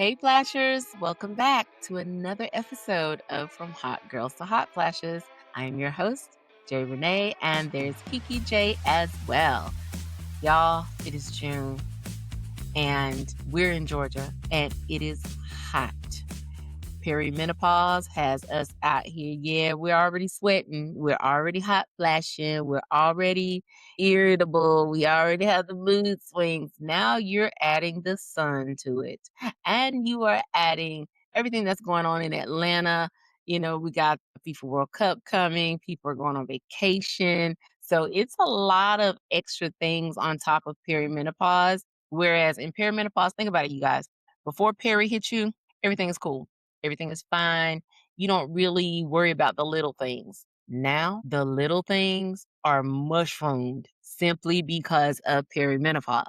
Hey, Flashers, welcome back to another episode of From Hot Girls to Hot Flashes. I am your host, Jay Renee, and there's Kiki J as well. Y'all, it is June, and we're in Georgia, and it is hot. Perimenopause has us out here. Yeah, we're already sweating. We're already hot flashing. We're already irritable. We already have the mood swings. Now you're adding the sun to it. And you are adding everything that's going on in Atlanta. We got the FIFA World Cup coming. People are going on vacation. So it's a lot of extra things on top of perimenopause. Whereas in perimenopause, think about it, you guys. Before peri hits you, everything is cool. Everything is fine. You don't really worry about the little things. Now, the little things are mushroomed simply because of perimenopause.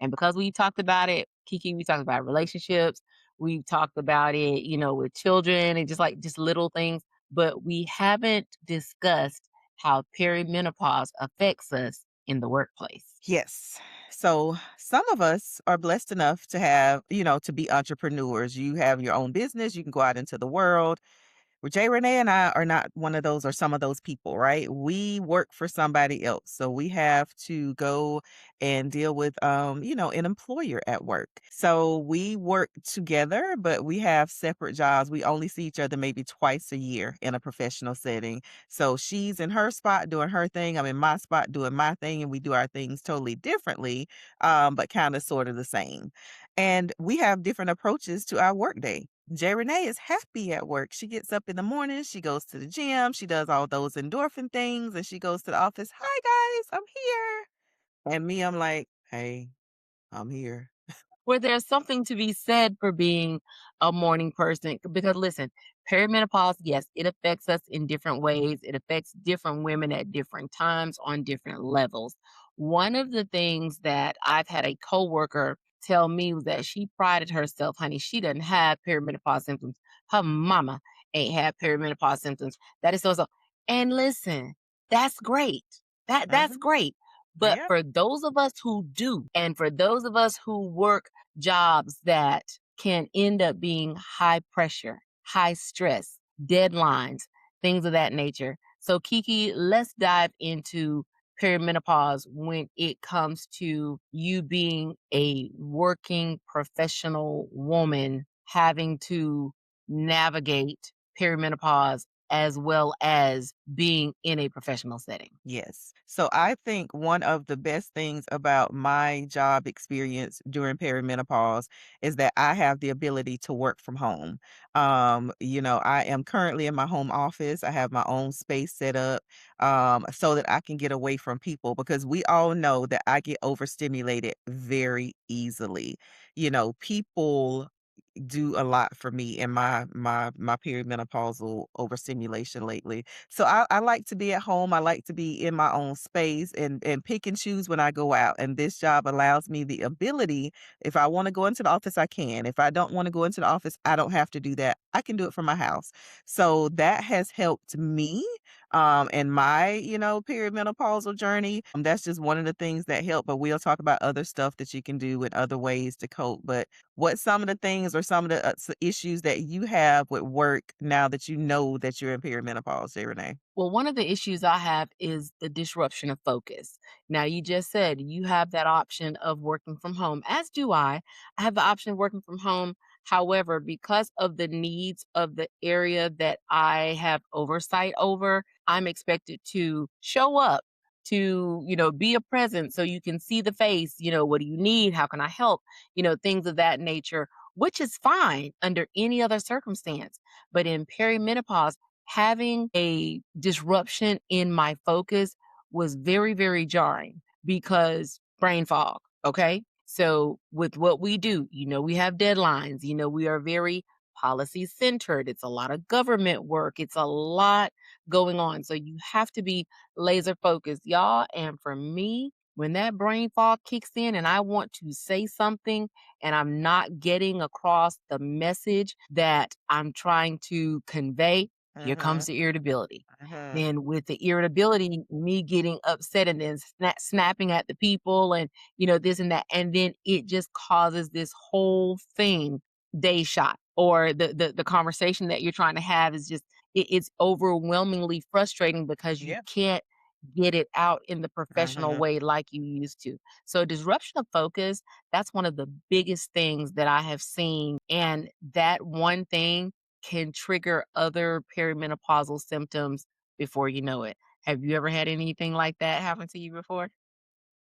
And because we talked about it, Kiki, we talked about relationships. We've talked about it, with children and just little things, but we haven't discussed how perimenopause affects us in the workplace. Yes. So some of us are blessed enough to have, to be entrepreneurs. You have your own business, you can go out into the world. Well, Jay Renee and I are not one of those or some of those people, right? We work for somebody else. So we have to go and deal with an employer at work. So we work together, but we have separate jobs. We only see each other maybe twice a year in a professional setting. So she's in her spot doing her thing. I'm in my spot doing my thing, and we do our things totally differently, but kind of sort of the same. And we have different approaches to our workday. Jay Renee is happy at work. She gets up in the morning, she goes to the gym, she does all those endorphin things, and she goes to the office. Hi guys, I'm here. And me, I'm like, hey, I'm here. Where there's something to be said for being a morning person. Because listen, perimenopause, yes, it affects us in different ways. It affects different women at different times on different levels. One of the things that I've had a coworker tell me was that she prided herself, honey, she doesn't have perimenopause symptoms. Her mama ain't had perimenopause symptoms. That is so. And listen, that's great. That's Hmm. great. But Yeah. for those of us who do, and for those of us who work jobs that can end up being high pressure, high stress, deadlines, things of that nature. So, Kiki, let's dive into perimenopause when it comes to you being a working professional woman having to navigate perimenopause as well as being in a professional setting. Yes. So I think one of the best things about my job experience during perimenopause is that I have the ability to work from home. I am currently in my home office. I have my own space set up so that I can get away from people because we all know that I get overstimulated very easily. People do a lot for me in my perimenopausal overstimulation lately. So I like to be at home. I like to be in my own space and pick and choose when I go out. And this job allows me the ability, if I want to go into the office, I can. If I don't want to go into the office, I don't have to do that. I can do it from my house. So that has helped me in my, perimenopausal journey. That's just one of the things that help. But we'll talk about other stuff that you can do and other ways to cope. But what's some of the things or some of the issues that you have with work now that you know that you're in perimenopause, Jay Renee? Well, one of the issues I have is the disruption of focus. Now, you just said you have that option of working from home, as do I. I have the option of working from home. However, because of the needs of the area that I have oversight over, I'm expected to show up to, be a presence so you can see the face, what do you need? How can I help? Things of that nature, which is fine under any other circumstance. But in perimenopause, having a disruption in my focus was very, very jarring because brain fog. Okay. So, with what we do, we have deadlines, we are very policy centered. It's a lot of government work, it's a lot going on. So, you have to be laser focused, y'all. And for me, when that brain fog kicks in and I want to say something and I'm not getting across the message that I'm trying to convey, here comes Mhm, the irritability. mhm. Then with the irritability, me getting upset and then snapping at the people and, this and that. And then it just causes this whole thing day shot, or the conversation that you're trying to have is just it's overwhelmingly frustrating because you Yeah. can't get it out in the professional Mhm. way like you used to. So disruption of focus, that's one of the biggest things that I have seen, and that one thing can trigger other perimenopausal symptoms before you know it. Have you ever had anything like that happen to you before?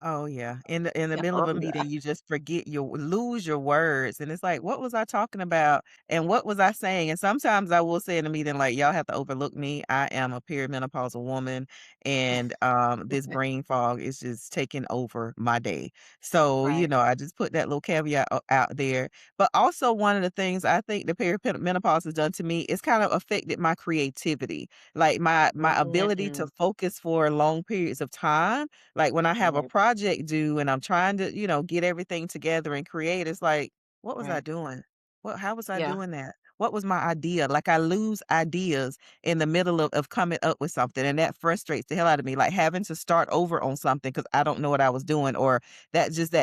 Oh, yeah. In the Yeah, middle of a meeting, you just forget your lose your words, and it's like, "What was I talking about, and what was I saying?" And sometimes I will say in a meeting, like, "Y'all have to overlook me. I am a perimenopausal woman, and, this brain fog is just taking over my day." So, Right. I just put that little caveat out there. But also one of the things I think the menopause has done to me is kind of affected my creativity, like, my ability to Mm, focus for long periods of time. Like, when I have a right, project due and I'm trying to, get everything together and create, it's like, "What was I right. doing? How was I Yeah, doing that? What was my idea?" Like, I lose ideas in the middle of coming up with something, and that frustrates the hell out of me, like, having to start over on something because I don't know what I was doing, or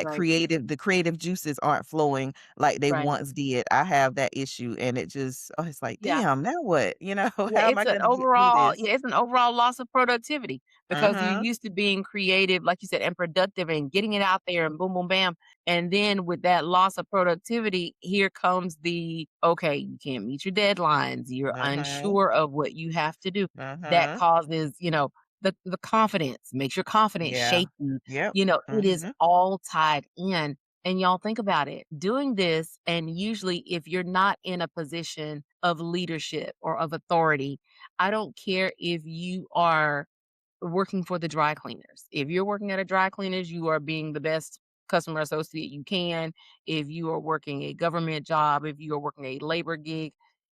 right, the creative juices aren't flowing like they right. once did. I have that issue, and it's like, Yeah. "Damn, now what?" Yeah, "How am I gonna get through this?" it's an overall loss of productivity because you're Uh-huh. used to being creative, like you said, and productive and getting it out there and boom, boom, bam. And then with that loss of productivity, here comes the okay, you can't meet your deadlines. You're Uh-huh. unsure of what you have to do. That Uh-huh. causes, the confidence, makes your confidence Yeah. shaky. Yep. It is Mhm. all tied in. And y'all think about it, doing this, and usually if you're not in a position of leadership or of authority, I don't care if you are working for the dry cleaners. If you're working at a dry cleaners, you are being the best customer associate you can. If you are working a government job, if you are working a labor gig,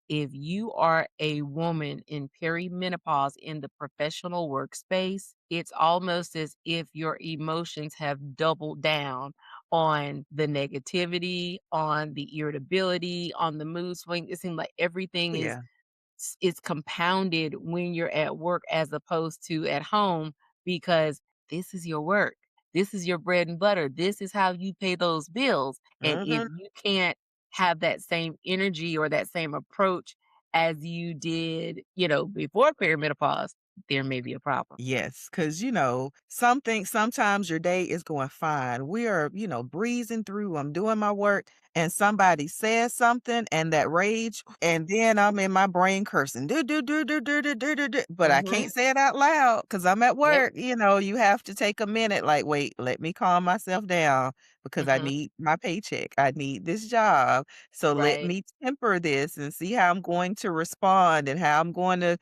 if you are a woman in perimenopause in the professional workspace, it's almost as if your emotions have doubled down on the negativity, on the irritability, on the mood swing. It seems like everything is Yeah. is compounded when you're at work as opposed to at home because this is your work. This is your bread and butter. This is how you pay those bills. And if Mhm. you can't have that same energy or that same approach as you did, before perimenopause, there may be a problem. Yes, because sometimes your day is going fine. We are, breezing through. I'm doing my work, and somebody says something, and that rage, and then I'm in my brain cursing, do, do, do, do, do, do, do, do, do, but I Mhm. can't say it out loud because I'm at Yep. work. You have to take a minute, like, wait, let me calm myself down because I Mhm. need my paycheck. I need this job. So let Right. me temper this and see how I'm going to respond and how I'm going to,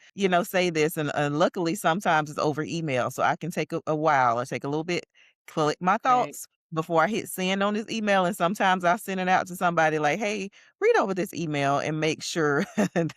say this. And luckily, sometimes it's over email. So I can take a while or take a little bit, collect my Right. thoughts before I hit send on this email. And sometimes I'll send it out to somebody like, hey, read over this email and make sure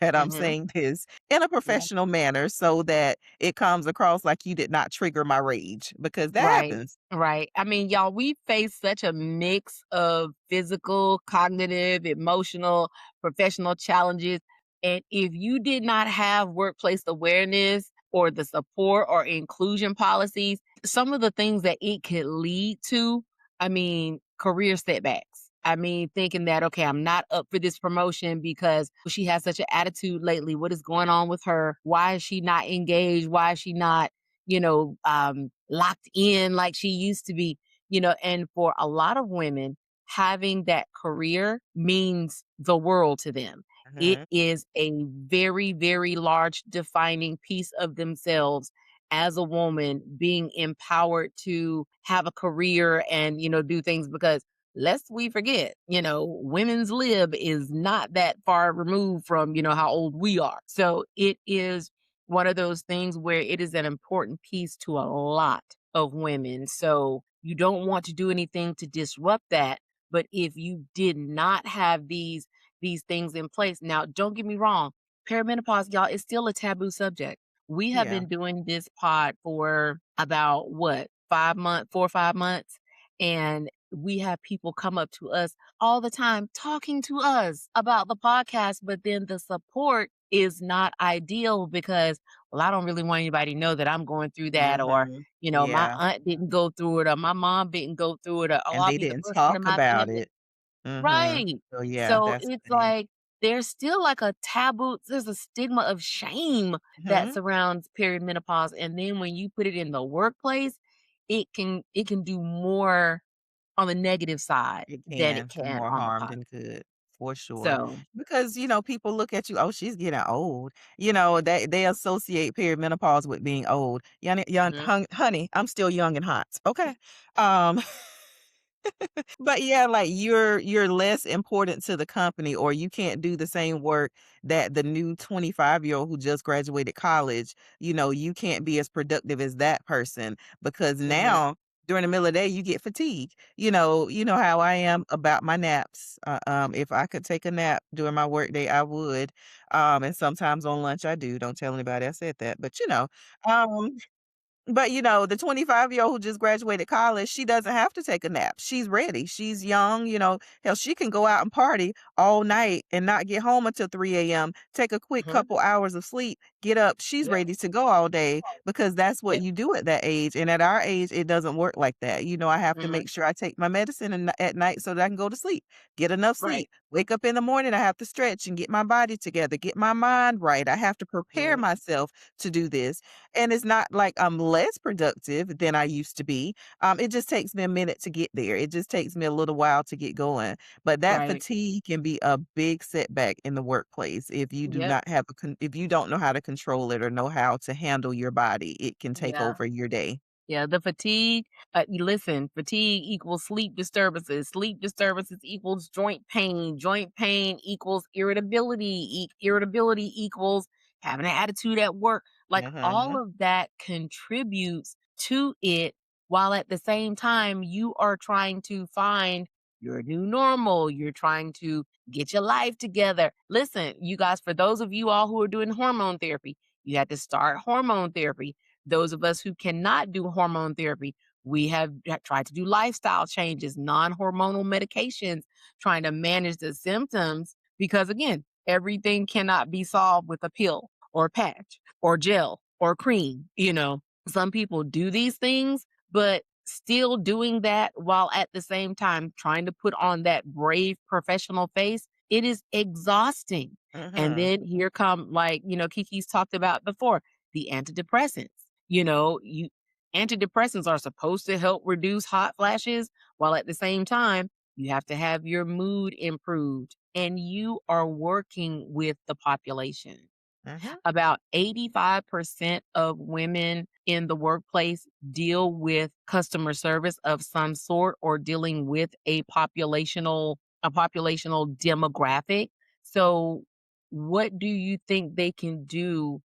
that I'm Mhm. saying this in a Yeah. professional manner so that it comes across like you did not trigger my rage because that Right, happens. right. I mean, y'all, we face such a mix of physical, cognitive, emotional, professional challenges. And if you did not have workplace awareness or the support or inclusion policies, some of the things that it could lead to, I mean, career setbacks. I mean, thinking that, okay, I'm not up for this promotion because she has such an attitude lately. What is going on with her? Why is she not engaged? Why is she not locked in like she used to be, and for a lot of women, having that career means the world to them. It Mhm. is a very, very large defining piece of themselves as a woman being empowered to have a career and, do things because lest we forget, women's lib is not that far removed from, how old we are. So it is one of those things where it is an important piece to a lot of women. So you don't want to do anything to disrupt that. But if you did not have these things in place, now don't get me wrong, perimenopause, y'all, is still a taboo subject. We have Yeah. been doing this pod for about what, 5 months, 4 or 5 months, and we have people come up to us all the time talking to us about the podcast, but then the support is not ideal because, well, I don't really want anybody to know that I'm going through that, or, Mhm. my Yeah. aunt didn't go through it, or my mom didn't go through it, or, oh, And I'll they be the didn't person in talk my about family. it. Mhm. Right. So, yeah, So that's it's the thing. like there's still like a taboo, there's a stigma of shame that Mhm. surrounds perimenopause. And then when you put it in the workplace, it can do more on the negative side It than it can do can more on the harm than positive. good, for sure. So Because, people look at you, "Oh, she's getting old." They associate perimenopause with being old. Young mhm, honey, I'm still young and hot, okay? Um But yeah, like you're less important to the company or you can't do the same work that the new 25-year-old who just graduated college, you can't be as productive as that person because mhm, now during the middle of the day you get fatigued. You know how I am about my naps. If I could take a nap during my workday, I would. And sometimes on lunch I do. Don't tell anybody I said that. Um but the 25-year-old who just graduated college, she doesn't have to take a nap. She's ready. She's young. Hell, she can go out and party all night and not get home until 3 a.m., take a quick mhm. couple hours of sleep, get up. She's Yep, ready to go all day because that's what yep, you do at that age. And at our age, it doesn't work like that. I have to mhm, make sure I take my medicine at night so that I can go to sleep, get enough right, sleep. Wake up in the morning, I have to stretch and get my body together, get my mind right. I have to prepare mhm, myself to do this. And it's not like I'm less productive than I used to be. It just takes me a minute to get there. It just takes me a little while to get going. But that right, fatigue can be a big setback in the workplace if you do yep, not have if you don't know how to control it or know how to handle your body. It can take yeah. over your day. Yeah, the fatigue, you listen, fatigue equals sleep disturbances equals joint pain equals irritability, irritability equals having an attitude at work. Like all Mhm. of that contributes to it while at the same time you are trying to find your new normal. You're trying to get your life together. Listen, you guys, for those of you all who are doing hormone therapy, you had to start hormone therapy. Those of us who cannot do hormone therapy, we have tried to do lifestyle changes, non-hormonal medications, trying to manage the symptoms because again, everything cannot be solved with a pill or a patch or gel or cream. Some people do these things, but still doing that while at the same time trying to put on that brave professional face, it is exhausting. And Mhm. then here come, like, Kiki's talked about before, the antidepressants. You antidepressants are supposed to help reduce hot flashes, while at the same time, you have to have your mood improved and you are working with the population. Mhm. About 85% of women in the workplace deal with customer service of some sort or dealing with a populational demographic. So what do you think they can do,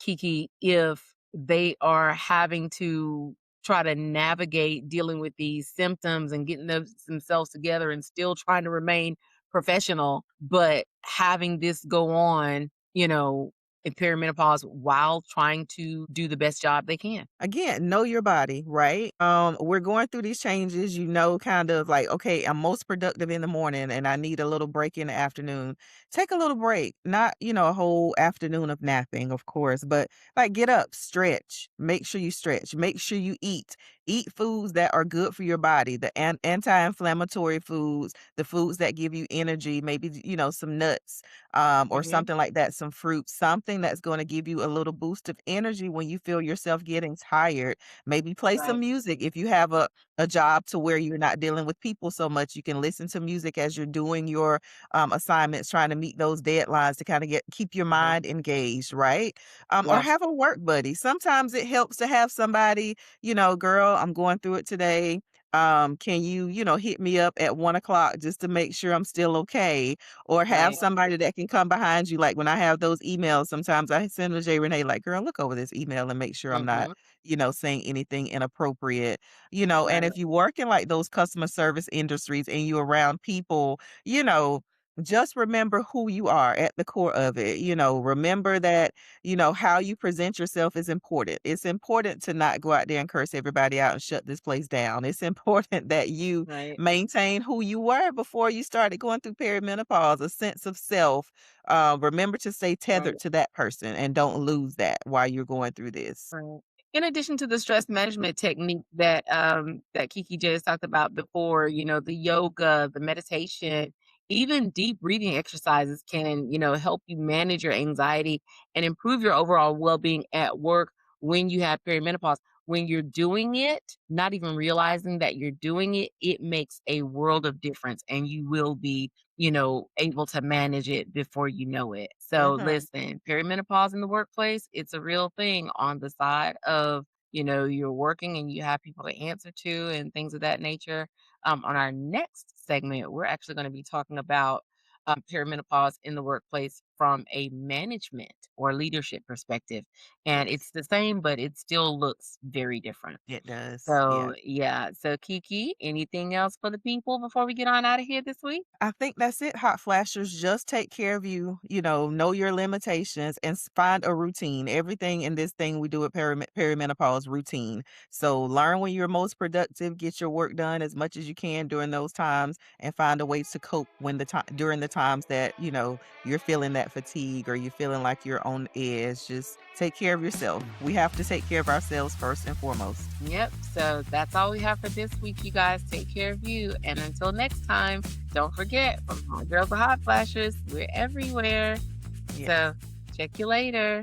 Kiki, if they are having to try to navigate dealing with these symptoms and getting themselves together and still trying to remain professional, but having this go on, in perimenopause while trying to do the best job they can? Again, know your body, right? We're going through these changes, kind of like, okay, I'm most productive in the morning and I need a little break in the afternoon. Take a little break, not, a whole afternoon of napping, of course, but like get up, stretch, make sure you stretch, make sure you eat. Eat foods that are good for your body, the anti-inflammatory foods, the foods that give you energy, maybe, some nuts, or Mhm. something like that, some fruit, something that's going to give you a little boost of energy when you feel yourself getting tired. Maybe play some Right. music. If you have a job to where you're not dealing with people so much, you can listen to music as you're doing your assignments, trying to meet those deadlines to kind of keep your Uh-huh. mind engaged, right? Or Yes. have a work buddy. Sometimes it helps to have somebody, girl, I'm going through it today. Can you hit me up at 1 o'clock just to make sure I'm still okay? Or have Right. somebody that can come behind you. Like when I have those emails, sometimes I send to J Renee, like, girl, look over this email and make sure I'm not, Mhm. saying anything inappropriate. And Right. if you work in like those customer service industries and you're around people, you know, just remember who you are at the core of it. Remember that, how you present yourself is important. It's important to not go out there and curse everybody out and shut this place down. It's important that you Right. maintain who you were before you started going through perimenopause, a sense of self. Remember to stay Right. tethered to that person and don't lose that while you're going through this. Right. In addition to the stress management technique that Kiki just talked about before, the yoga, the meditation, even deep breathing exercises can, help you manage your anxiety and improve your overall well-being at work when you have perimenopause. When you're doing it, not even realizing that you're doing it, it makes a world of difference and you will be, able to manage it before you know it. So Mhm. listen, perimenopause in the workplace, it's a real thing on the side of, you're working and you have people to answer to and things of that nature. On our next segment, we're actually going to be talking about perimenopause in the workplace from a management or leadership perspective. And Yes, it's the same, but it still looks very different. it does. Yeah. So, yeah. So, Kiki, anything else for the people before we get on out of here this week? I think that's it, hot flashers. Just take care of you, know your limitations and find a routine. Everything in this thing we do at perimenopause routine. So learn when you're most productive, get your work done as much as you can during those times and find a way to cope when the time during the times that, you're feeling that fatigue or you're feeling like you're on edge. Just take care of yourself. We have to take care of ourselves first and foremost. Yep. So, that's all we have for this week, you guys. Take care of you. And until next time, don't forget from Hot Girls to Hot Flashers, we're everywhere. Yes. So, check you later.